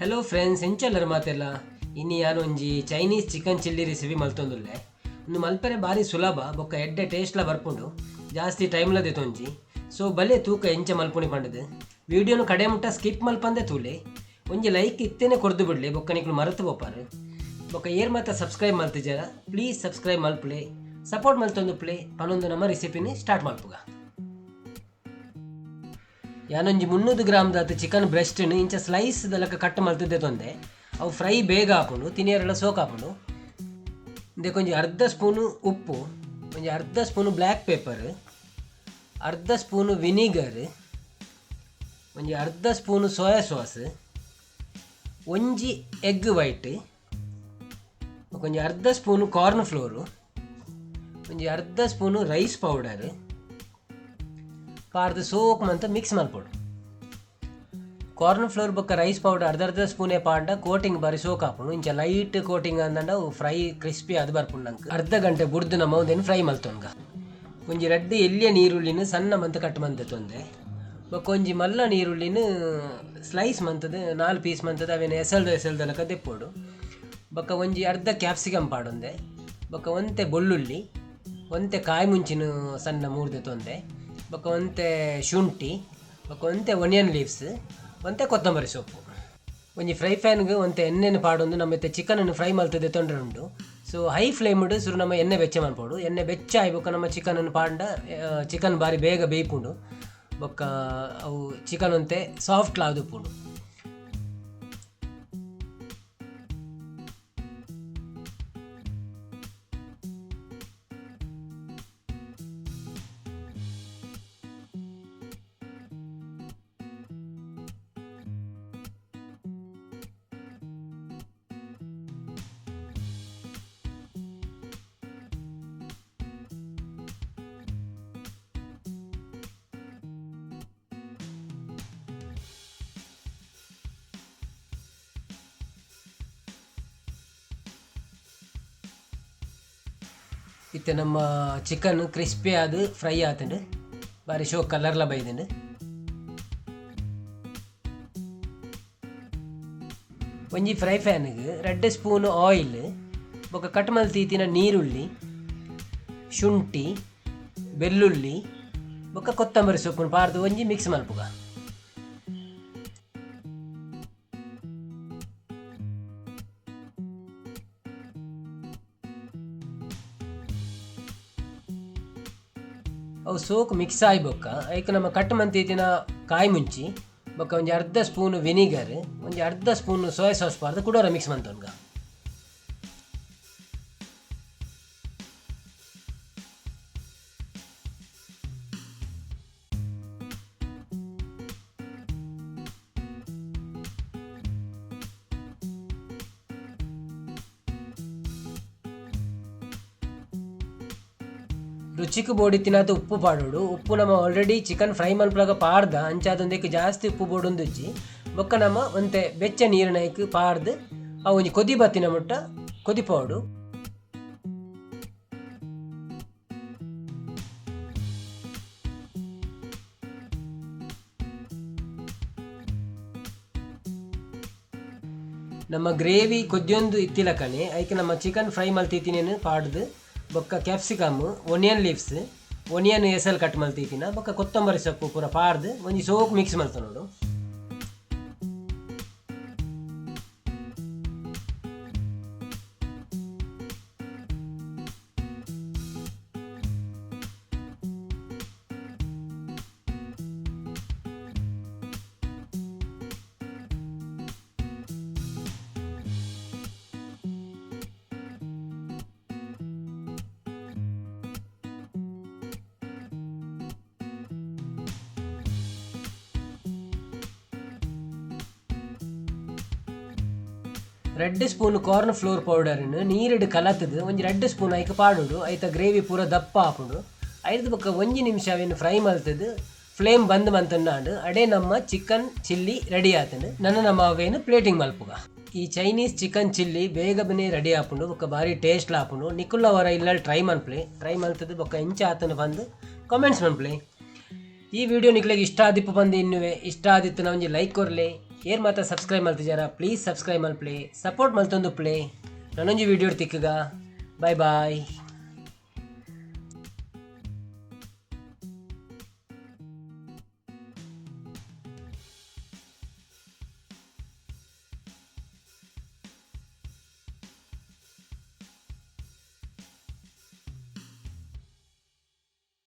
Hello friends, ಎಂಚಲ್ಲರ ಮಾತೆಲ್ಲ ಇನ್ನು ಯಾರು ಒಂಜಿ ಚೈನೀಸ್ ಚಿಕನ್ ಚಿಲ್ಲಿ ರೆಸಿಪಿ ಮಲ್ತೊಂದುಲ್ಲೆ. ಒಂದು ಮಲ್ಪರೆ ಭಾರಿ ಸುಲಭ ಬೊಕ್ಕ ಎಡ್ಡೆ ಟೇಸ್ಟ್ಲ ಬರ್ಪುಂಡು, ಜಾಸ್ತಿ ಟೈಮ್ಲ ದೆತೊಂಜಿ. ಸೊ ಬಲೆ ತೂಕ ಎಂಚ ಮಲ್ಪುಣಿ ಪಂಡದು ವಿಡಿಯೋನು ಕಡೆ ಮುಟ್ಟ ಸ್ಕಿಪ್ ಮಲ್ಪಂದೆ ತೂಲೆ ಒಂಜಿ ಲೈಕ್ ಇತ್ತೇನೆ ಕೊರ್ದು ಬಿಡ್ಲಿ ಬೊಕ್ಕ ನಿಕ್ಲು ಮರೆತು ಬೋಪಾರು ಬೊಕ್ಕ ಏರ್ ಮಾತ ಸಬ್ಸ್ಕ್ರೈಬ್ ಮಲ್ತಿಜಾರ. ಪ್ಲೀಸ್ ಸಬ್ಸ್ಕ್ರೈಬ್ ಮಲ್ಪುಲೆ, ಸಪೋರ್ಟ್ ಮಲ್ತೊಂದು ಪ್ಲೇ ಪನ್ನೊಂದು ನಮ್ಮ ರೆಸಿಪಿನಿ ಸ್ಟಾರ್ಟ್ ಮಲ್ಪುಗ. ಯಾನೊಂಜಿ 300 ಗ್ರಾಮ್ದಾತು ಚಿಕನ್ ಬ್ರೆಸ್ಟ್ನು ಇಂಚ ಸ್ಲೈಸ್ ದಲಕ ಕಟ್ ಮಲ್ತಿದ್ದೆ ತೊಂದೆ. ಅವು ಫ್ರೈ ಬೇಗ ಹಾಪುಂಡು, ತಿನಿಯರೆಲ್ಲ ಸೋಕ್ ಹಾಪುಂಡು. ಕೊಂಚ ಅರ್ಧ ಸ್ಪೂನು ಉಪ್ಪು, ಒಂಜಿ ಅರ್ಧ ಸ್ಪೂನು ಬ್ಲ್ಯಾಕ್ ಪೇಪರ್, ಅರ್ಧ ಸ್ಪೂನು ವಿನಿಗರ್, ಒಂಜಿ ಅರ್ಧ ಸ್ಪೂನು ಸೋಯಾ ಸಾಸ್, ಒಂಜಿ ಎಗ್ ವೈಟ್, ಒಂಜಿ ಅರ್ಧ ಸ್ಪೂನು ಕಾರ್ನ್ ಫ್ಲೋರು, ಒಂಜಿ ಅರ್ಧ ಸ್ಪೂನು ರೈಸ್ ಪೌಡರ್ ಪಾರ್ದು ಸೋಕ್ ಮಂತ ಮಿಕ್ಸ್ ಮಲ್ಪೊಡು. ಕಾರ್ನ್ ಫ್ಲೋರ್ ಬೊಕ್ಕ ರೈಸ್ ಪೌಡರ್ ಅರ್ಧ ಸ್ಪೂನೇ ಪಾಡ್ಡ ಕೋಟಿಂಗ್ ಬಾರಿ ಸೋಕ್ ಹಾಪುಂಡು. ಇಂಚ ಲೈಟ್ ಕೋಟಿಂಗ್ ಅಂದಂಡ ಫ್ರೈ ಕ್ರಿಸ್ಪಿ ಅದು ಬರ್ಪುಂಡು. ನಂಗೆ ಅರ್ಧ ಗಂಟೆ ಬುಡ್ದು ನಮ್ಮ ಒಂದೇನು ಫ್ರೈ ಮಲ್ತೊನ್ಗ. ಒಂಜಿ ರೆಡ್ ಎಲ್ಲಿಯ ನೀರುಳ್ಳಿನ ಸಣ್ಣ ಮಂತ ಕಟ್ ಮಂತ ತೊಂದೆ. ಬೊಕ್ಕ ಒಂಜಿ ಮಲ್ಲ ನೀರುಳ್ಳಿನ ಸ್ಲೈಸ್ ಮಂತದ 4 ಪೀಸ್ ಮಂತದ ಅವೇನು ಎಸಲ್ದಲಕ ದೆಪ್ಪೋಡು. ಬೊಕ್ಕ ಒಂಜಿ ಅರ್ಧ ಕ್ಯಾಪ್ಸಿಕಮ್ ಪಾಡೊಂದೆ. ಬೊಕ್ಕ ಒಂತೆ ಬೆಳ್ಳುಳ್ಳಿ, ಒಂತೆ ಕಾಯಿ ಮುಂಚಿನ ಸಣ್ಣ ಮೂರ್ದೆ ತೊಂದೆ. ಬೊಕ್ಕ ಒಂತೆ ಶುಂಠಿ, ಬೊಕ್ಕ ಒಂತೆ ಒನಿಯನ್ ಲೀವ್ಸ್, ಒಂತೆ ಕೊತ್ತಂಬರಿ ಸೊಪ್ಪು. ಒಂಜಿ ಫ್ರೈ ಪ್ಯಾನ್ಗೆ ಒಂತೆ ಎಣ್ಣೆನ ಪಾಡೊಂದು ನಮ್ಮತ್ತೆ ಚಿಕನನ್ನು ಫ್ರೈ ಮಲ್ತದೆ ತೊಂದರೆ ಉಂಡು. ಸೊ ಹೈ ಫ್ಲೇಮ್ಡ್ ಸುರು ನಮ್ಮ ಎಣ್ಣೆ ಬೆಚ್ಚ ಮಲ್ಪೋಡು. ಎಣ್ಣೆ ಬೆಚ್ಚ ಆಯ್ ಬೊಕ್ಕ ನಮ್ಮ ಚಿಕನನ್ನು ಪಾಂಡ ಚಿಕನ್ ಬಾರಿ ಬೇಗ ಬೇಯ್ಪುಂಡು. ಬೊಕ್ಕ ಅವು ಚಿಕನ್ ಒಂತೆ ಸಾಫ್ಟ್ ಲಾದುಪ್ಪುಂಡು. ಇತ್ತೆ ನಮ್ಮ ಚಿಕನ್ ಕ್ರಿಸ್ಪಿ ಆದು ಫ್ರೈ ಆತುಂಡು, ಬಾರಿ ಶೋ ಕಲರ್ಲ ಬೈದುಂಡು. ಒಂಜಿ ಫ್ರೈ ಪ್ಯಾನ್ಗೆ 2 ಸ್ಪೂನು ಆಯಿಲ್, ಬೊಕ್ಕ ಕಟ್ ಮಲ್ತೀತಿನ ನೀರುಳ್ಳಿ, ಶುಂಠಿ, ಬೆಳ್ಳುಳ್ಳಿ, ಬೊಕ್ಕ ಕೊತ್ತಂಬರಿ ಸೊಪ್ಪು ಪಾರ್ದು ಒಂಜಿ ಮಿಕ್ಸ್ ಮಲ್ಪುಗ. ಅವು ಸೋಕ್ ಮಿಕ್ಸ್ ಆಯ್ ಬೊಕ್ಕ ಐಕ್ ನಮ್ಮ ಕಟ್ ಮಂತಿತ್ತಿನ ಕಾಯಿ ಮುಂಚಿ, ಬೊಕ್ಕ ಒಂಜಿ ಅರ್ಧ ಸ್ಪೂನು ವಿನಿಗರ್, ಒಂಜಿ ಅರ್ಧ ಸ್ಪೂನು ಸೋಯಾ ಸಾಸ್ ಪಾರ್ದು ಕುಡೋರ ಮಿಕ್ಸ್ ಮಂತೊನ್ಗ. ರುಚಿಗೆ ಬೋಡಿ ತಿನ್ನದು ಉಪ್ಪು ಪಾಡೋಡು. ಉಪ್ಪು ನಮ್ಮ ಆಲ್ರೆಡಿ ಚಿಕನ್ ಫ್ರೈ ಮಲ್ಪಲಾಗ ಪಾಡ್ದ ಅಂಚಾದೊಂದಕ್ಕೆ ಜಾಸ್ತಿ ಉಪ್ಪು ಬೋಡೊಂದುಜ್ಜಿ ಬೊಕ್ಕ ನಮ್ಮ ಒಂತೆ ಬೆಚ್ಚ ನೀರಿನೈಕ್ ಪಾಡ್ದು ಅವು ಒಂಜಿ ಕೊದಿ ಬತ್ತಿನ ಮುಟ್ಟ ಕೊದಿಪೋಡು. ನಮ್ಮ ಗ್ರೇವಿ ಕೊದ್ಯೊಂದು ಇತ್ತಿಲಕನೆ ಐಕೆ ನಮ್ಮ ಚಿಕನ್ ಫ್ರೈ ಮಲ್ತಿತ್ತಿನೇನು ಪಾಡ್ದು ಬೊಕ್ಕ ಕ್ಯಾಪ್ಸಿಕಮ್, ಒನಿಯನ್ ಲೀವ್ಸ್, ಒನಿಯನ್ ಎಸಲ್ ಕಟ್ ಮಲ್ತಿತ್ತಿನ ಬೊಕ್ಕ ಕೊತ್ತಂಬರಿ ಸೊಪ್ಪು ಪೂರ ಪಾಡ್ದು ಒಂಜಿ ಸೋಕ್ ಮಿಕ್ಸ್ ಮಲ್ತ ನೋಡು. ರೆಡ್ ಸ್ಪೂನ್ ಕಾರ್ನ್ ಫ್ಲೋರ್ ಪೌಡರ್ನು ನೀರಿಡು ಕಲತದು ಒಂಜಿ 2 ಸ್ಪೂನ್ ಐಕ್ ಪಾಡುಡು. ಐತ ಗ್ರೇವಿ ಪೂರ ದಪ್ಪ ಹಾಪುಂಡು. ಐದು ಬೊಕ್ಕ ಒಂಜಿ ನಿಮಿಷ ಅವೇನು ಫ್ರೈ ಮಲ್ತದು ಫ್ಲೇಮ್ ಬಂದ್ ಮಂತನ್ನಾಂಡು ಅಡೇ ನಮ್ಮ ಚಿಕನ್ ಚಿಲ್ಲಿ ರೆಡಿ ಆತುಂಡು. ನಮ್ಮ ಅವೇನು ಪ್ಲೇಟಿಂಗ್ ಮಲ್ಪುಗ. ಈ ಚೈನೀಸ್ ಚಿಕನ್ ಚಿಲ್ಲಿ ಬೇಗ ಬನ್ನಿ ರೆಡಿ ಆಪುಂಡು, ಬೊಕ್ಕ ಬಾರಿ ಟೇಸ್ಟ್ ಆಪುಂಡು. ನಿಕುಲ್ ಅವರ ಇಲ್ಲ ಟ್ರೈ ಮಲ್ತದು ಬೊಕ್ಕ ಇಂಚ ಆತನು ಬಂದು ಕಾಮೆಂಟ್ಸ್ ಮನ್ಪ್ಲೆ. ಈ ವಿಡಿಯೋ ನಿಕ್ಲೆಗೆ ಇಷ್ಟ ಆದಿಪ್ಪು ಬಂದು ಇನ್ನುವೆ ಇಷ್ಟ ಆದಿತ್ತು ಒಂಜಿ ಲೈಕ್ ಕೊರ್ಲೆ, ಏರ್ ಮಾತ್ರ ಸಬ್ಸ್ಕ್ರೈಬ್ ಮಾಡ್ತಿದ್ದಾರ ಪ್ಲೀಸ್ ಸಬ್ಸ್ಕ್ರೈಬ್ ಮಲ್ಪ್ಲೆ ಸಪೋರ್ಟ್ ಮಲ್ತೊಂದು ಪ್ಲೇ ನನ್ನೊಂಜಿ ವಿಡಿಯೋ ತಿಕ್ಕಗ ಬಾಯ್ ಬಾಯ್.